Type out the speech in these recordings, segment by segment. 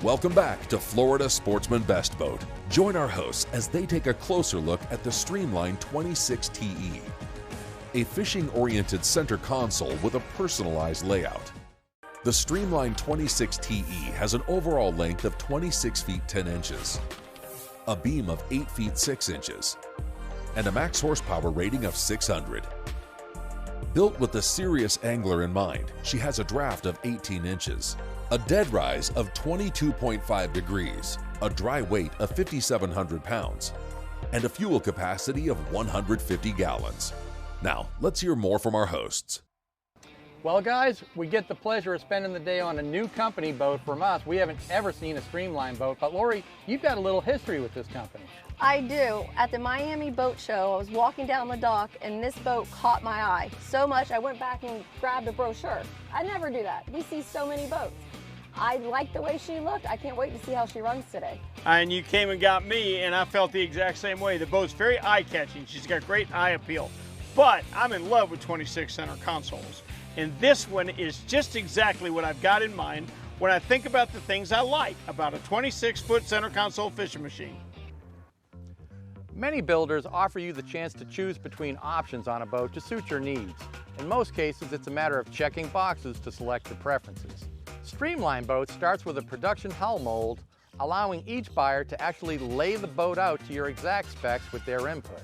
Welcome back to Florida Sportsman Best Boat. Join our hosts as they take a closer look at the Streamline 26TE, a fishing-oriented center console with a personalized layout. The Streamline 26TE has an overall length of 26 feet 10 inches, a beam of 8 feet 6 inches, and a max horsepower rating of 600. Built with the serious angler in mind, she has a draft of 18 inches, a dead rise of 22.5 degrees, a dry weight of 5,700 pounds, and a fuel capacity of 150 gallons. Now, let's hear more from our hosts. Well guys, we get the pleasure of spending the day on a new company boat from us. We haven't ever seen a Streamline boat, but Lori, you've got a little history with this company. I do. At the Miami Boat Show, I was walking down the dock and this boat caught my eye so much I went back and grabbed a brochure. I never do that. We see so many boats. I like the way she looked. I can't wait to see how she runs today. And you came and got me, and I felt the exact same way. The boat's very eye-catching. She's got great eye appeal. But I'm in love with 26 center consoles. And this one is just exactly what I've got in mind when I think about the things I like about a 26-foot center console fishing machine. Many builders offer you the chance to choose between options on a boat to suit your needs. In most cases, it's a matter of checking boxes to select your preferences. Streamline Boat starts with a production hull mold, allowing each buyer to actually lay the boat out to your exact specs with their input.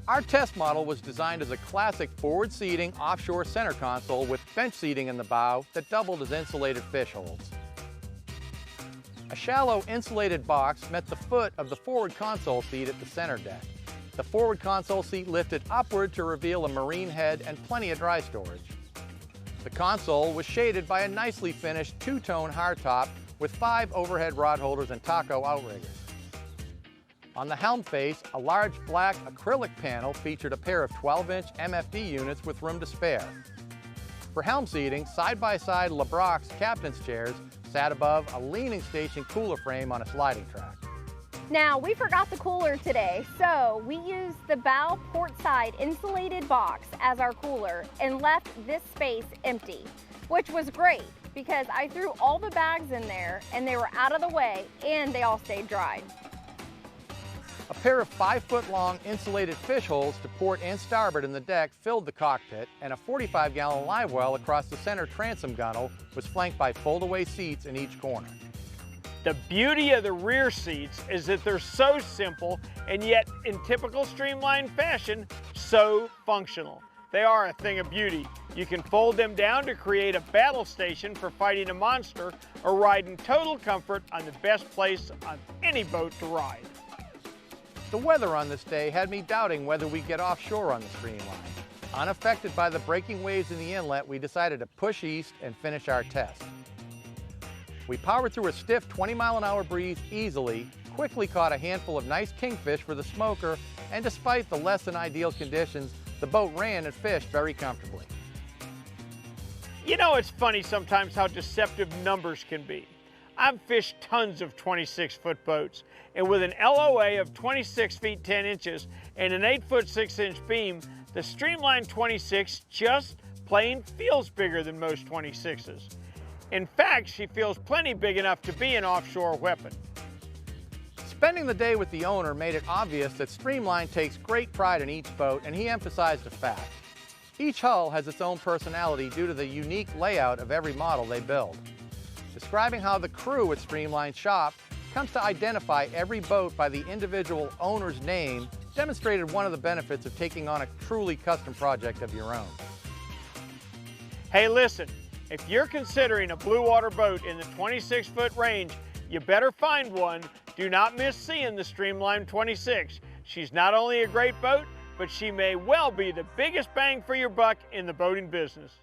Our test model was designed as a classic forward seating offshore center console with bench seating in the bow that doubled as insulated fish holds. A shallow insulated box met the foot of the forward console seat at the center deck. The forward console seat lifted upward to reveal a marine head and plenty of dry storage. The console was shaded by a nicely finished two-tone hardtop with 5 overhead rod holders and taco outriggers. On the helm face, a large black acrylic panel featured a pair of 12-inch MFD units with room to spare. For helm seating, side-by-side LeBrock's captain's chairs sat above a leaning station cooler frame on a sliding track. Now, we forgot the cooler today, so we used the bow port side insulated box as our cooler and left this space empty, which was great because I threw all the bags in there and they were out of the way and they all stayed dry. A pair of 5-foot-long insulated fish holes to port and starboard in the deck filled the cockpit, and a 45-gallon live well across the center transom gunnel was flanked by fold-away seats in each corner. The beauty of the rear seats is that they're so simple and yet, in typical Streamline fashion, so functional. They are a thing of beauty. You can fold them down to create a battle station for fighting a monster or ride in total comfort on the best place on any boat to ride. The weather on this day had me doubting whether we'd get offshore on the Streamline. Unaffected by the breaking waves in the inlet, we decided to push east and finish our test. We powered through a stiff 20-mile-an-hour breeze easily, quickly caught a handful of nice kingfish for the smoker, and despite the less than ideal conditions, the boat ran and fished very comfortably. You know, it's funny sometimes how deceptive numbers can be. I've fished tons of 26-foot boats, and with an LOA of 26 feet 10 inches and an 8-foot 6-inch beam, the Streamline 26 just plain feels bigger than most 26s. In fact, she feels plenty big enough to be an offshore weapon. Spending the day with the owner made it obvious that Streamline takes great pride in each boat, and he emphasized a fact. Each hull has its own personality due to the unique layout of every model they build. Describing how the crew at Streamline shop comes to identify every boat by the individual owner's name demonstrated one of the benefits of taking on a truly custom project of your own. Hey, listen, if you're considering a blue water boat in the 26-foot range, you better find one. Do not miss seeing the Streamline 26. She's not only a great boat, but she may well be the biggest bang for your buck in the boating business.